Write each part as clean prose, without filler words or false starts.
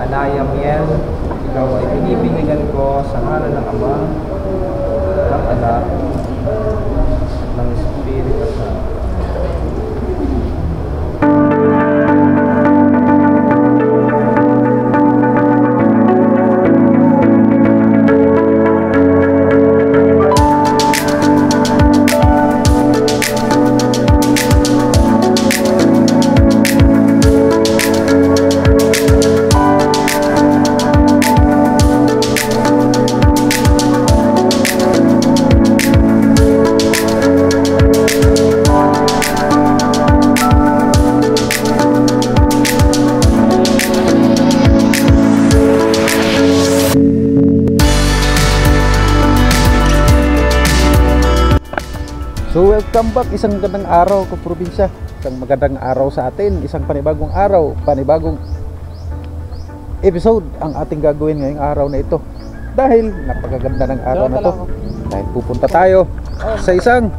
Anaya Miel, ikaw ay binibinyagan ko sa ngalan ng Ama, ng Anak, at ng Espiritu Santo. So welcome back, isang magandang araw ko probinsya. Isang magandang araw sa atin, isang panibagong araw, panibagong episode ang ating gagawin ngayong araw na ito. Dahil napakaganda ng araw na to. Dahil pupunta tayo sa isang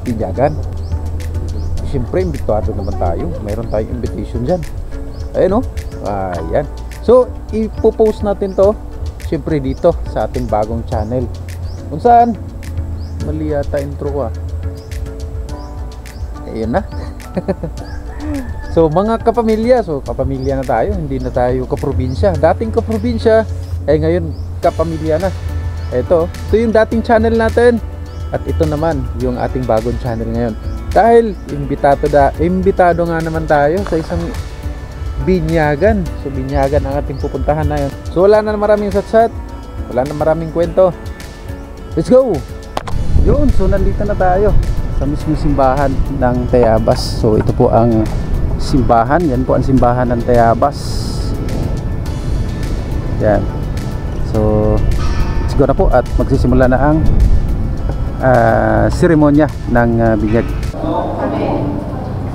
binyagan. Siyempre imbitado naman tayo. Mayroon tayong invitation dyan. Ayan o. Ayan. So ipopost natin to siyempre dito sa ating bagong channel. Kung saan mali yata intro ko ah. Ayun na. So mga kapamilya, kapamilya na tayo, hindi na tayo kaprobinsya. Dating kaprobinsya, ngayon kapamilya na. Ito yung dating channel natin. At ito naman yung ating bagong channel ngayon. Dahil imbitado nga naman tayo sa isang binyagan. So binyagan ang ating pupuntahan na yun. So wala na maraming satsat, wala na maraming kwento. Let's go! Yun, so nandito na tayo sa mismong simbahan ng Tayabas. So ito po ang simbahan, yan po ang simbahan ng Tayabas. Yan. So let's go na po at magsisimula na ang seremonya ng binyag.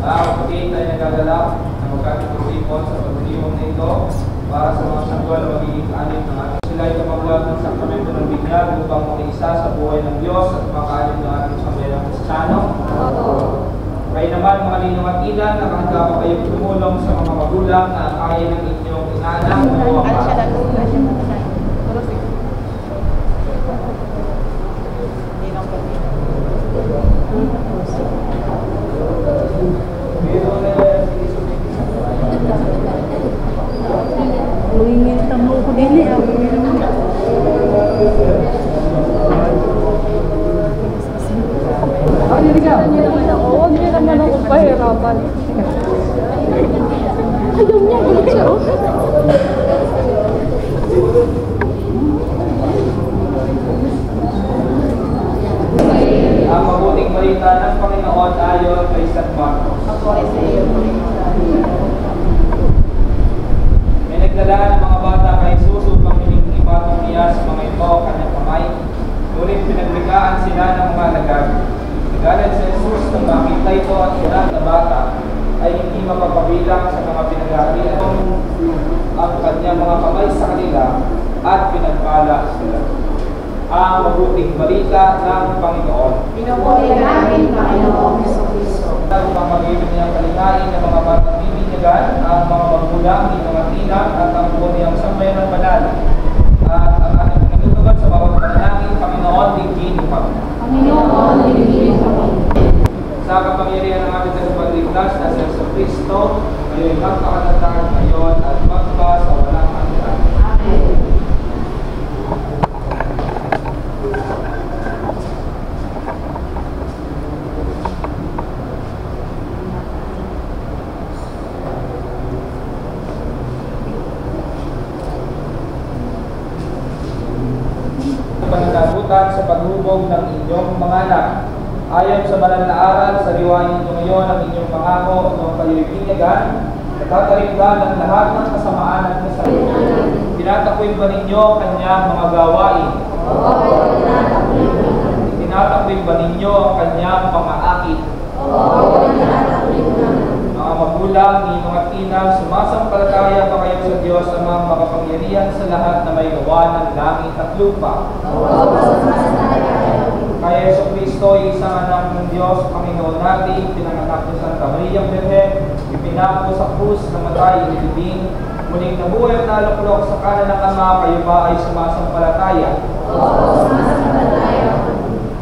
Pagkain tayo nagagalak na magkakipon sa pagdiriwang na ito para sa mga sanggol na magiging anim ng ating sila ay tumaglag ng sakramento ng binyag upang makiisa sa buhay ng Diyos at makaalim ng ating sambayang Kristiyano. Kayo naman mga ninong at ina, nakahanda pa kayong tumulong sa mga magulang na kaya ng inyong inaanak ng mga bata. Mangingintang mo ko din eh. Huwag niyo naman ako pahirapan. Ayaw niya, galit siya oh. Ang mabuting balita ng Panginoon ayon kay San Marcos. May nagdala ng mga bata kay Jesus upang hinihipatong niya sa mga ito kanyang kamay. Ngunit pinagbigaan sila ng mga lagag. Nagalit si Jesus nang makita ito at sila na bata ay hindi mapapabilang sa mga pinag-aapian ang kanyang mga kamay sa kanila at pinagpala sila. Ang mabuting balita ng Panginoon. Pinupuri namin, Panginoong Jesucristo. Ang pamagiging niyang kalinain ng mga batang bibinyagan, ang mga magulang, mga tina, at ang buong niyang sambayan ng banal. At ang ating pinagtutugan sa bawat panalangin, Panginoon, digin pa. Panginoon, digin pa. Sa kapangyarihan ng ating tagapagligtas na si Jesucristo, ngayon magpakatatag ngayon at magpa sa walang hanggan. Amen. Pananagutan sa paghubog ng inyong mga anak. Ayon sa banal na aral, sariwain niyo ngayon ang inyong pangako ng kalibinyagan, natatarimdan ng lahat ng kasamaan at kasalanan. Tinatakwil ba ninyo kanyang mga gawain? Oo, tinatakwil. Tinatakwil ba ninyo ang kanyang pang-aakit? Oo, tinatakwil na. Mga magulang, ninong at inang, sumasampalataya ba kayo sa Diyos na mga makapangyarihan sa lahat na may gawa ng langit at lupa? Oo, sumasampalataya. Kaya Jesucristo, isang anak ng Diyos, Panginoon natin, pinanganak ni Santa Maria Birhen, ipinako sa krus, namatay, inilibing, Muling nabuhay at naluklok sa kanan ng Ama, kayo ba ay sumasampalataya?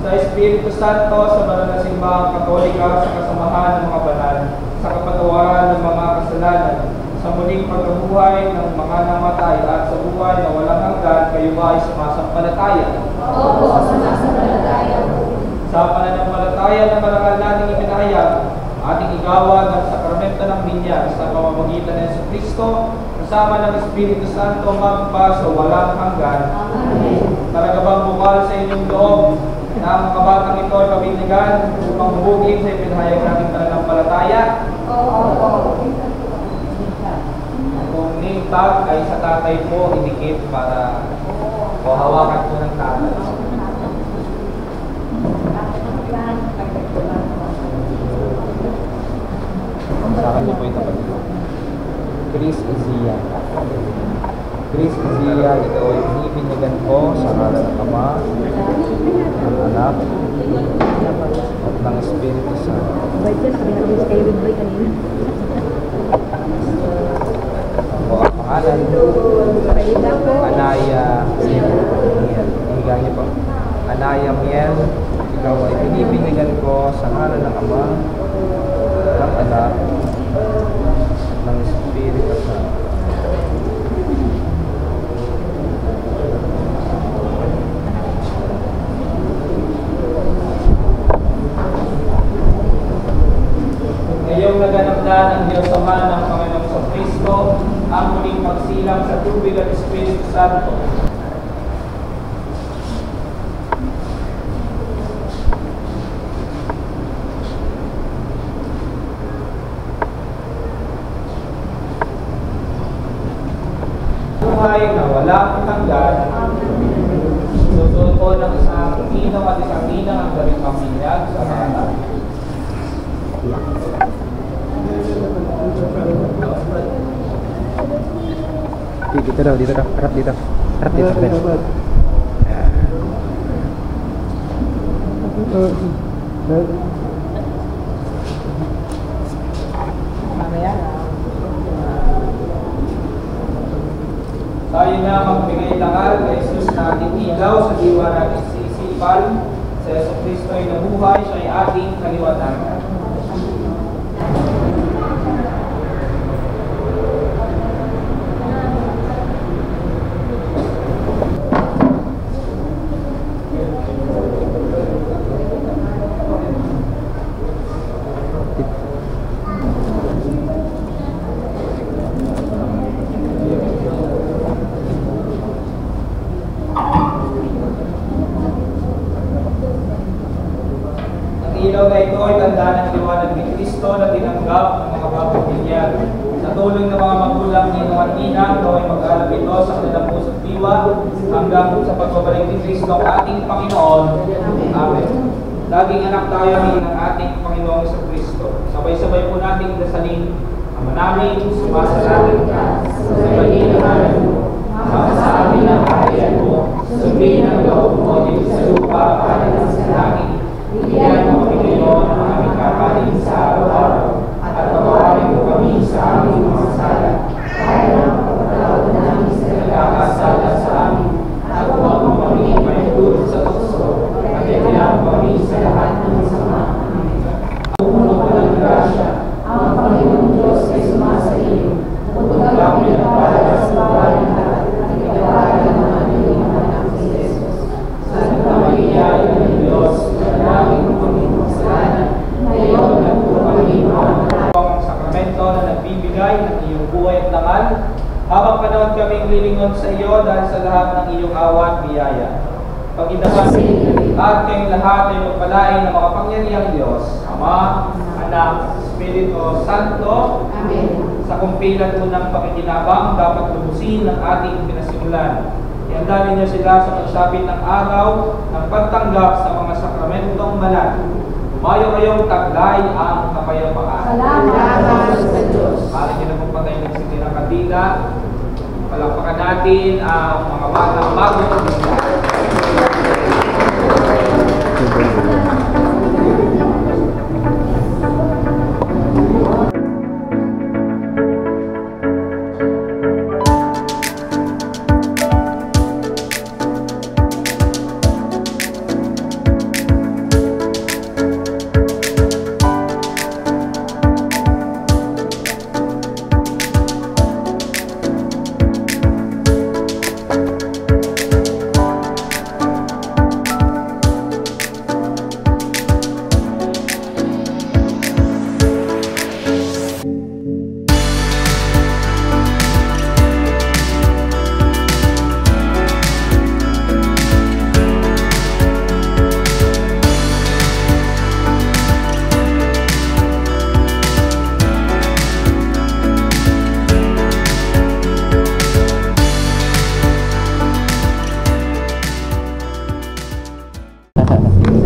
Sa Espiritu Santo, sa banal na simbahang Katolika, sa kasamahan ng mga banal, sa kapatawaran ng mga kasalanan, sa muling pagkabuhay ng mga namatay at sa buhay na walang hanggan, kayo ba ay sumasampalataya? Sa pananampalataya ng marangal nating ipinahayag, ating igawad ang sakramento ng binyag sa pamamagitan ng Jesucristo, kasama ng Espiritu Santo magpa sa walang hanggan. Talaga bang bukal sa inyong loob na ang mga batang ito ay pabindigan upang hubugin sa ipinahayag nating pananampalataya? Kung ningtag ay sa tatay po idikit para hawakan po ng tatay. Sa akin niyo po ito pag-ito. Chris Izia. Chris Izia, ito ay pinipinigan ko sa ngalan ng Ama, ng Anak, at ng Espiritu Santo. O ang pangalan, Anaya Miel. Higa niyo po. Anaya Miel, ikaw ay pinipinigan ko sa ngalan ng Ama, ng Anak, ng Espiritu Santo. Ngayong naganap na ng Diyos Ama ng Panginoong Jesucristo ang muling pagsilang sa tubig at Espiritu Santo. Buhay na walang hanggan. Susunod po ng isang ninong at isang ninang ang galing pamilyag sa mga. Dito daw, dito daw. Harap dito. Harap dito. Tayo na magbigay dangal kay Jesus na ating ilaw sa diwa natin sisipal. Sa Jesucristo ay nabuhay, siya ay ating kaliwanagan. Ilaw na ito ay tanda ng liwanag ni Kristo na tinanggap ng mga bagong binyag. Sa tulong ng mga magulang ni Noan Inang, ito ay mag-alap ito sa kanilang puso't diwa hanggang sa pagbabalik ni Kristo ang ating Panginoon. Amen. Laging anak tayo ng ating Panginoong sa Kristo. Sabay-sabay po nating dasalin. Ama namin, sumasalangit ka, sabayin ang ngalan mo, sa amin ang kaharian mo, sundin ang loob mo dito sa lupa para sa langit. Bigyan mo kami ngayon ang aming kakanin sa araw-araw at patawarin mo kami sa aming mga sala. Kaya ang pagpatawad namin sa nagkakasala sa amin at huwag mo kami maitulog sa tukso at itinawag kami sa lahat ng sama. Puno ka ng grasya, ang Panginoong Diyos ay sumasa iyo. Puno kami ng para sa bahay ng lahat at ikawalan ng mga iyong anak si Jesus. Santa Maria, ng Diyos, namin kami kasalanan, ngayon at kung kami ang sakramento na nagbibigay ng iyong buhay at dangal, habang panahon kaming lilingon sa iyo dahil sa lahat ng iyong awa at biyaya. Pag-inaban at kayong lahat ay magpalain ng makapangyarihang Diyos, Ama, Anak, Espiritu Santo. Amen. Sa kumpilan mo ng pakikinabang, dapat lubusin ang ating pinasimulan. Ihanda ninyo sila sa pagsapit ng araw ng pagtanggap sa mga sakramentong banal. Tumayo kayong taglay ang kapayapaan. Salamat sa Diyos. Maaari nyo na pong patayin ng sindi ng kandila. Palakpakan natin ang mga batang bagong Kristiyan.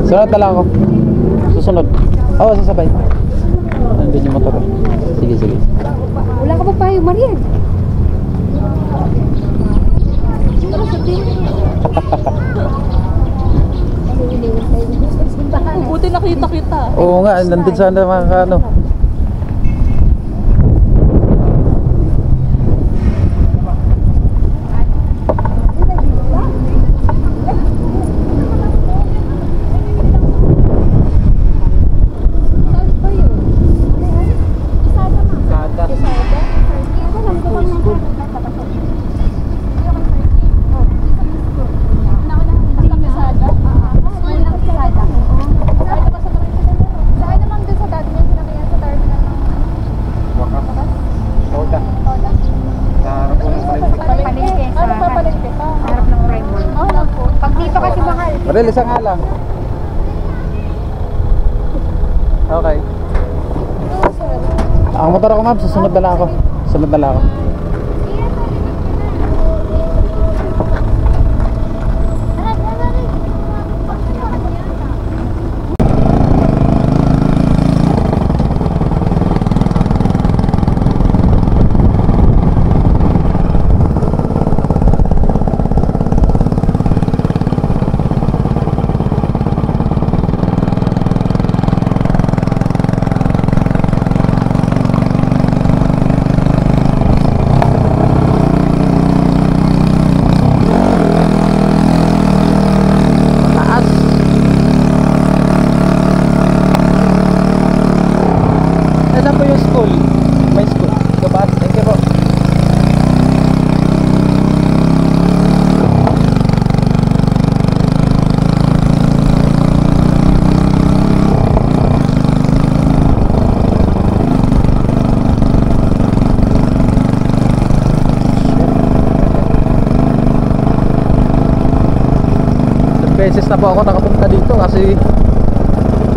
Sunod na lang ako. Susunod. Oo, sasabay. Nandun yung motor. Sige, sige. Wala ka pa payo, Marian. Buti nakita kita. Oo nga, nandun sana mga ano. Saan pa yun? Sada. Wakas. Toda. Sa harap ko ng palengke. Palengke pa. Harap ng Primal. Pag dito kasi mahal. Maril, isa nga lang. Okay. Ang motor ako, ma'am. Susunod na lang ako. Susunod na lang ako. Saan po yung school? May school. Diba? Thank you po. Ilang beses na po ako nakapunta dito kasi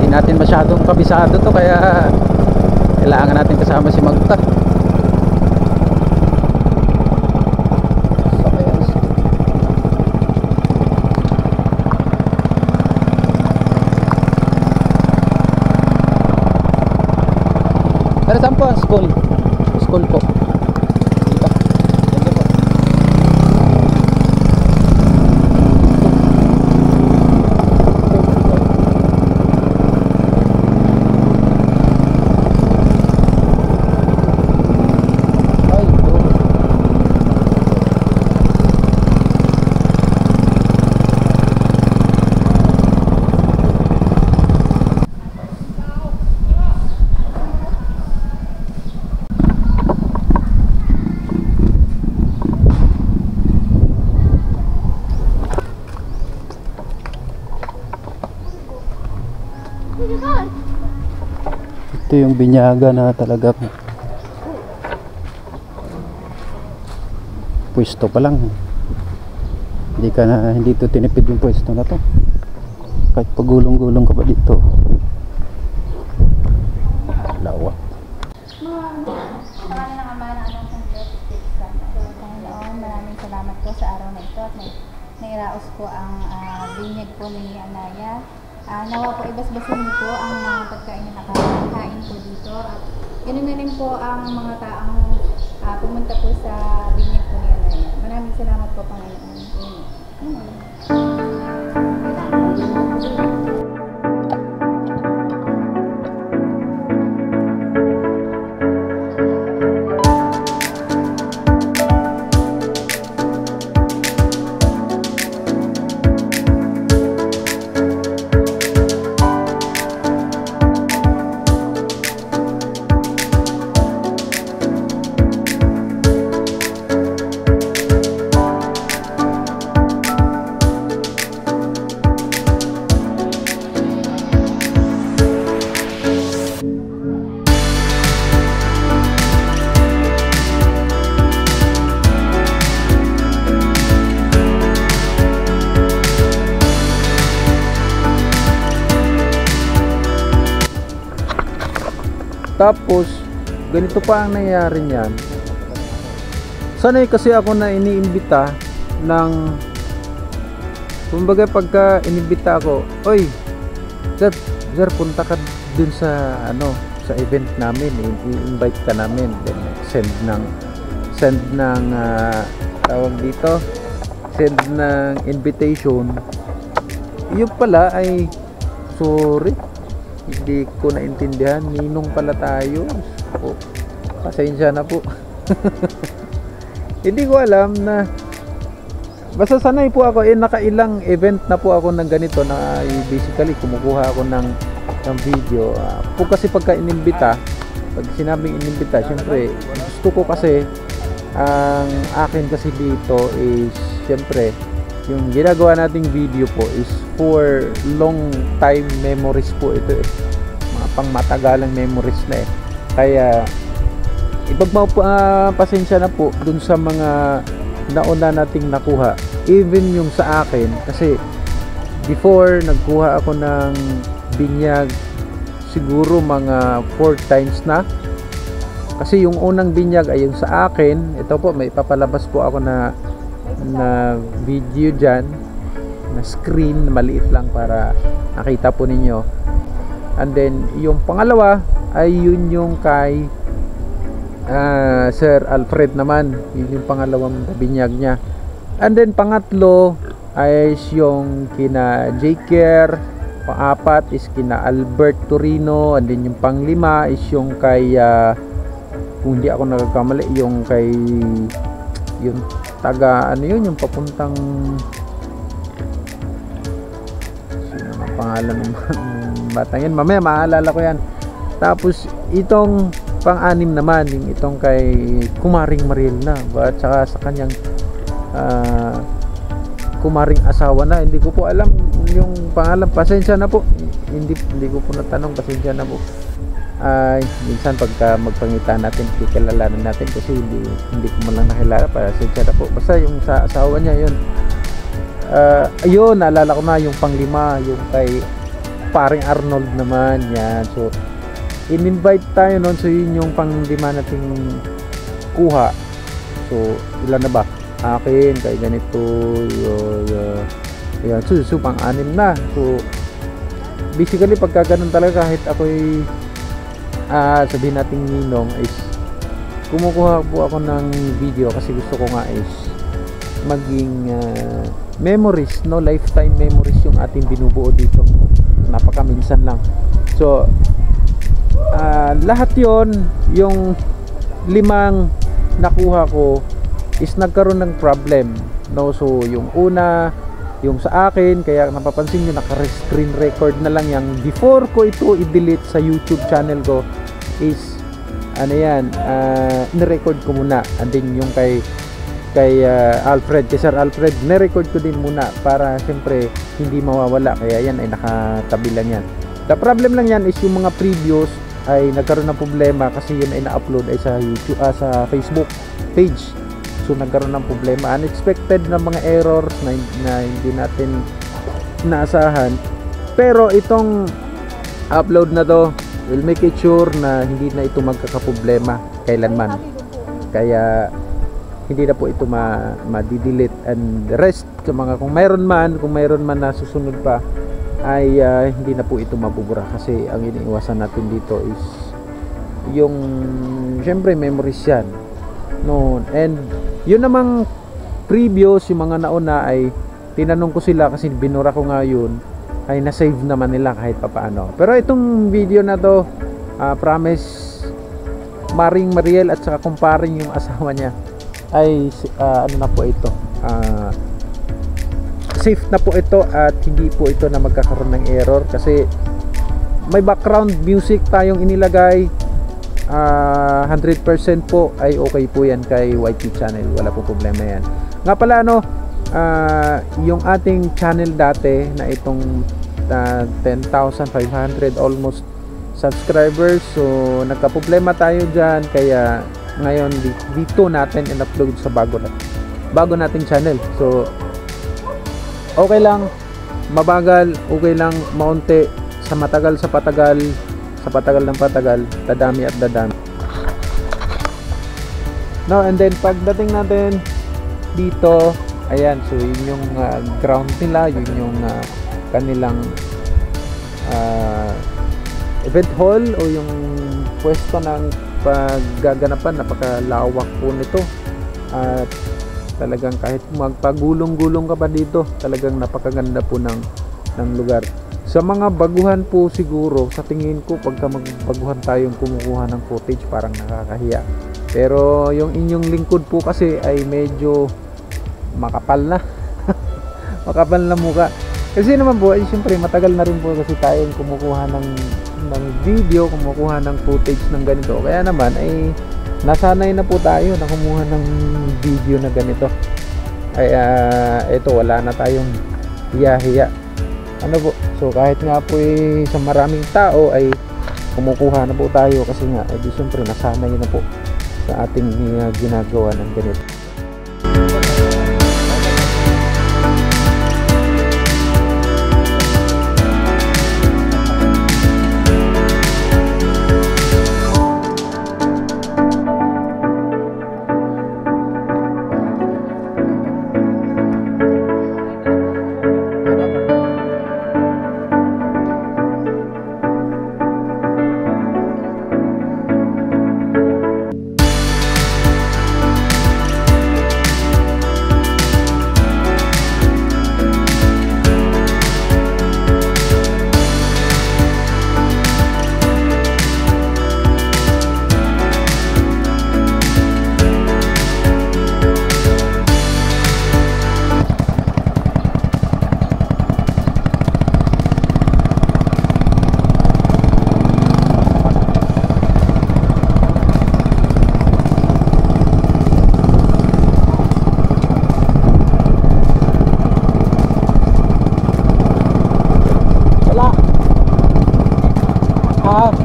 hindi natin masyadong kabisado to kaya kailangan natin kasama si Magta. Pero saan po ang school? School po. Dito. Thank you po. Ay, bro. Ito yung binyaga na talaga pwesto pa lang. Hindi to tinipid yung pwesto na to. Kahit pagulong-gulong ka pa dito. Lawak. Sa kanilang ama na anong Panginoon, maraming salamat po sa araw na ito at nairaos po ang binyag po ni Anaya. Nawa po ibasbasin niyo po ang mga pagkain na nakakain po dito at ganoon na rin po ang mga taong pumunta po sa binyag po ni Anaya. Maraming salamat po, Panginoon. Amen. Tapos ganito pa ang nangyayari niyan. Sanay kasi ako na iniimbita ng kumbaga pagka inimbita ako, oy, sir, punta ka dun sa sa event namin, i-invite ka namin, then send ng tawag dito, send ng invitation. Yun pala ay sorry, hindi ko naintindihan, ninong pala tayo. So, pasensya na po. Hindi ko alam na basta sanay po ako, nakailang event na po ako ng ganito na basically kumukuha ako ng video. Po kasi pagka inimbita, pag sinabing inimbita, syempre gusto ko kasi ang akin kasi dito is syempre yung ginagawa nating video po is for long time memories po ito mga pangmatagalang memories na kaya pasensya na po dun sa mga nauna nating nakuha, even yung sa akin, kasi before nagkuha ako ng binyag siguro mga 4 times na, kasi yung unang binyag ay yung sa akin. Ito po, may papalabas po ako na video dyan, na screen, maliit lang para nakita po ninyo. And then yung pangalawa ay yun yung kay Sir Alfred naman, yun yung pangalawang binyag niya. And then pangatlo ay yung kina J-Care, pang-apat is kina Albert Torino, and then yung panglima is yung kay kung hindi ako nagkakamali, yung kay yung taga yung papuntang sino ang pangalan ng batang yan, mamaya maalala ko yan. Tapos itong pang-anim naman, yung itong kay Kumaring Mariel na, at saka sa kanyang kumaring asawa na, hindi ko po alam yung pangalan, pasensya na po, hindi ko po natanong, pasensya na po. Minsan pagka magpangita natin, kikilalanan natin kasi hindi ko man lang nakilala, pasensya na po. Basta yung sa asawa niya, yun ayun, naalala ko na yung panglima, yung kay Paring Arnold naman, yan. So in-invite tayo noon, so yun yung panglima nating kuha. So ilan na ba? Akin, kay ganito, yan, so pang-anim na. So basically pagka ganun talaga, kahit ako'y sabihin nating ninong, is kumukuha po ako ng video kasi gusto ko nga is maging memories, no, lifetime memories yung ating binubuo dito, napakaminsan lang. So lahat yon, yung 5 nakuha ko is nagkaroon ng problem, no. So yung una, yung sa akin, kaya napapansin nyo naka-screen record na lang yan. Before ko ito i-delete sa YouTube channel ko is ni-record ko muna. And then yung kay Alfred, kay Sir Alfred, ni-record ko din muna para siyempre hindi mawawala, kaya yan ay nakatabi lang yan. The problem lang yan is yung mga previous ay nagkaroon ng problema kasi yun ay na-upload ay sa YouTube, sa Facebook page. So nagkaroon ng problema, unexpected na mga errors na hindi natin naasahan. Pero itong upload na to will make it sure na hindi na ito magkakaproblema kailanman. Kaya hindi na po ito ma-delete, and the rest kung mayroon man na susunod pa ay hindi na po ito mabubura, kasi ang iniiwasan natin dito is yung syempre memories yan noon. And yun namang previous, yung mga nauna ay tinanong ko sila kasi binura ko nga yun, ay na-save naman nila kahit papaano. Pero itong video na to, promise Maring Mariel at saka kumparing yung asawa niya ay na po ito, safe na po ito at hindi po ito na magkakaroon ng error kasi may background music tayong inilagay. 100% po ay okay po yan kay YT channel, wala po problema yan. Nga pala yung ating channel dati na itong 10,500 almost subscribers, so nagka-problema tayo dyan, kaya ngayon dito natin in-upload sa bago nating channel. So okay lang, mabagal, okay lang, maunti, sa matagal sa patagal, ng patagal, dadami at dadami. No, and then pagdating natin dito, ayan, so yun yung ground nila, yun yung kanilang event hall o yung pwesto ng paggaganapan. Napakalawak po nito at talagang kahit magpagulong-gulong ka pa dito, talagang napakaganda po ng lugar. Sa mga baguhan po siguro, sa tingin ko pagka magbaguhan tayong kumukuha ng footage parang nakakahiya, pero yung inyong lingkod po kasi ay medyo makapal na makapal na muka kasi naman po ay siyempre matagal na rin po kasi tayong kumukuha ng video, kumukuha ng footage ng ganito, kaya naman ay nasanay na po tayo na kumuha ng video na ganito. Kaya ito, wala na tayong hiya-hiya. Ano po, so kahit nga po sa maraming tao ay kumukuha na po tayo kasi nga ay di siyempre nasanay na po sa ating ginagawa ng ganito.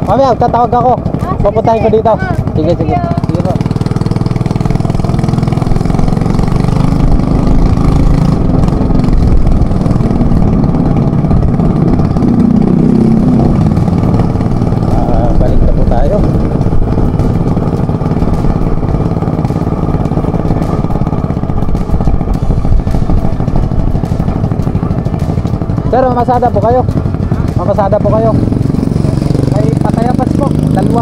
Mamaya, tatawag ako. Papuntahin ko dito. Sige, sige. Sige po. Balik na po tayo. Sir, mamasada po kayo. Mamasada po kayo. Patayapas po, dalawa.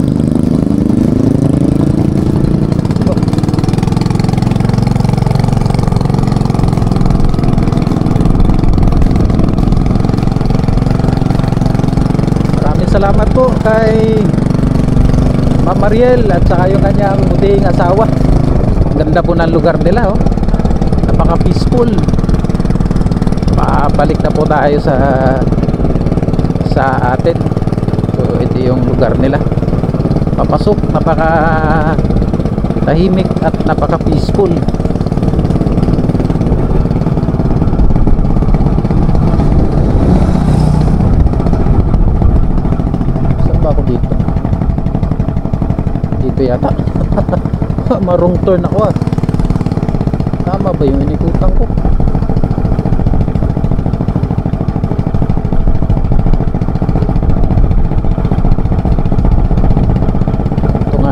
Maraming salamat po kay Ma'am Mariel at saka yung kanyang buting asawa. Ganda po ng lugar nila, oh. Napaka peaceful. Pabalik na po tayo sa atin. So ito yung lugar nila, papasok, napaka tahimik at napaka peaceful. Saan ba ako dito? Dito yata. Marong turn ako ah. Tama ba yung inikutan ko?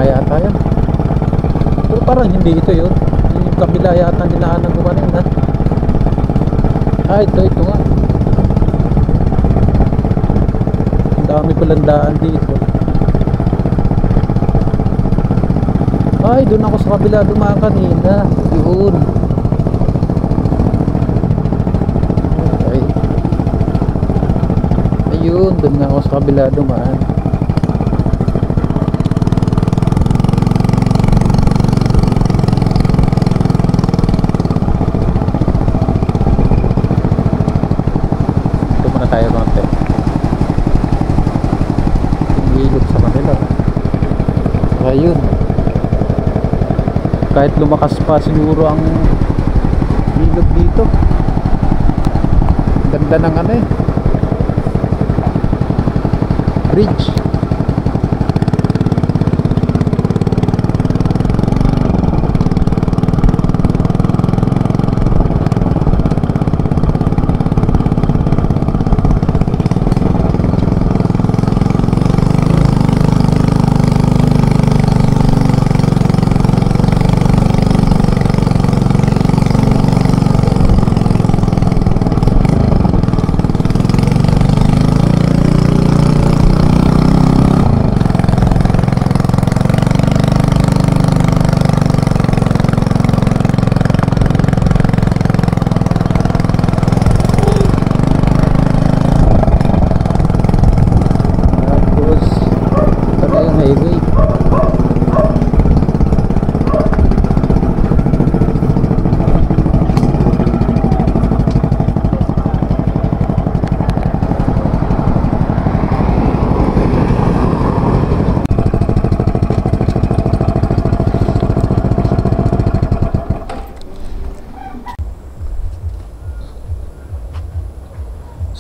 Yata yan, pero parang hindi ito yun. Yung kabila yata dinaanan ko kanina. Ito nga, ang dami palang daan dito. Doon ako sa kabila dumaan kanina. Yun, okay. Ayun, doon nga ako sa kabila dumaan. Tayo konti. Ilog sa kanila. Ayun. Kahit lumakas pa siguro ang ilog dito. Ganda ng ano eh. Bridge.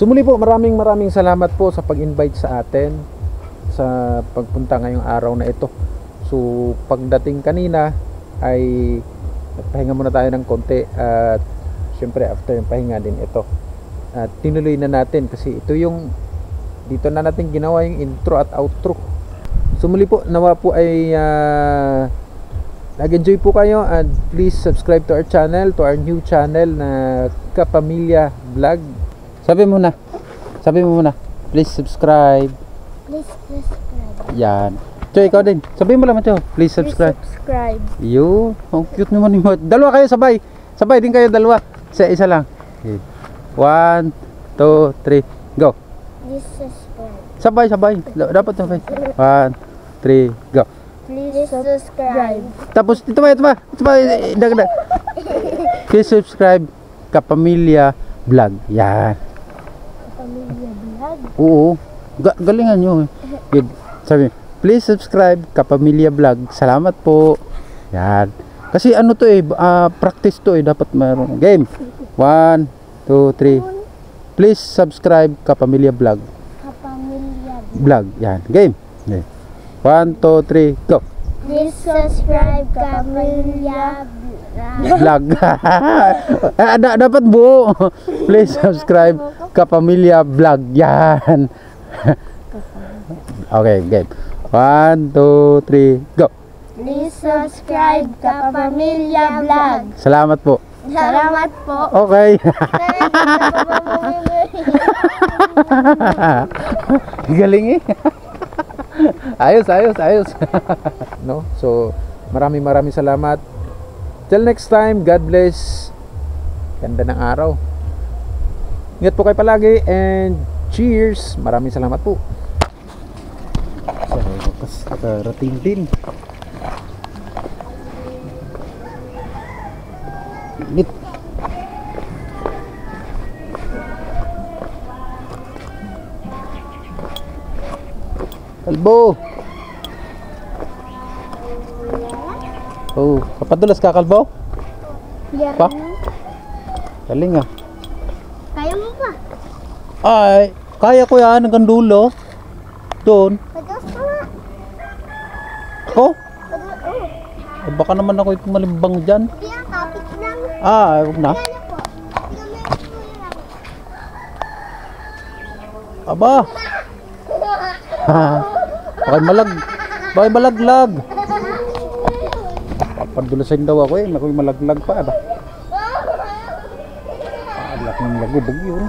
So muli po, maraming salamat po sa pag-invite sa atin sa pagpunta ngayong araw na ito. So pagdating kanina ay pahinga muna tayo ng konti at syempre after yung pahinga din ito. At tinuloy na natin kasi ito yung dito na natin ginawa yung intro at outro. So muli po, nawa po ay nag-enjoy po kayo and please subscribe to our channel, to our new channel na Kapamilya Vlog. Sabi mo muna, please subscribe. Please subscribe. Yan. Choy, ikaw din. Sabi mo lang, Choy, please subscribe. Please subscribe. Yo, ang cute naman ni Mat. Dalawa kayo sabay. Sabay din kayo dalawa. Isa lang. Okay. 1, 2, 3, go. Please subscribe. Sabay. Dapat sabay. 1, 3, go. Please subscribe. Tapos ito ba? Dagdag. Please subscribe Kapamilya Vlog. Yan. Pamilya Vlog. Oo. Galingan nyo. Good. Sabi, please subscribe Kapamilya Vlog. Salamat po. Yan. Kasi ano to practice to dapat mayroon. Game. 1, 2, 3. Please subscribe Kapamilya Vlog. Kapamilya Vlog. Yan. Game. 1, 2, 3, go. Please subscribe Kapamilya Vlog. Dapat buo. Please subscribe Kapamilya Vlog. Yan. Okay, game. 1, 2, 3, go. Please subscribe Kapamilya Vlog. Salamat po. Salamat po. Okay. Galing ayos. No? So, maraming salamat. Till next time, God bless. Ganda ng araw. Ingat po kayo palagi and cheers. Maraming salamat po. Sa wakas, nakarating din. Init. Kalbo. Oh, kapadulas ka, Kalbo? Yeah. Pa? Galing Kaya mo pa? Ay, kaya ko yan hanggang dulo. Doon. Pagas pa nga. Oh? Ay, baka naman ako itong malimbang dyan. Hindi ang topic lang. Huwag na. Ano po? Aba. Bakit malaglag? Papadulasin daw ako ako'y malaglag pa ba? Laki ng lagubog yun.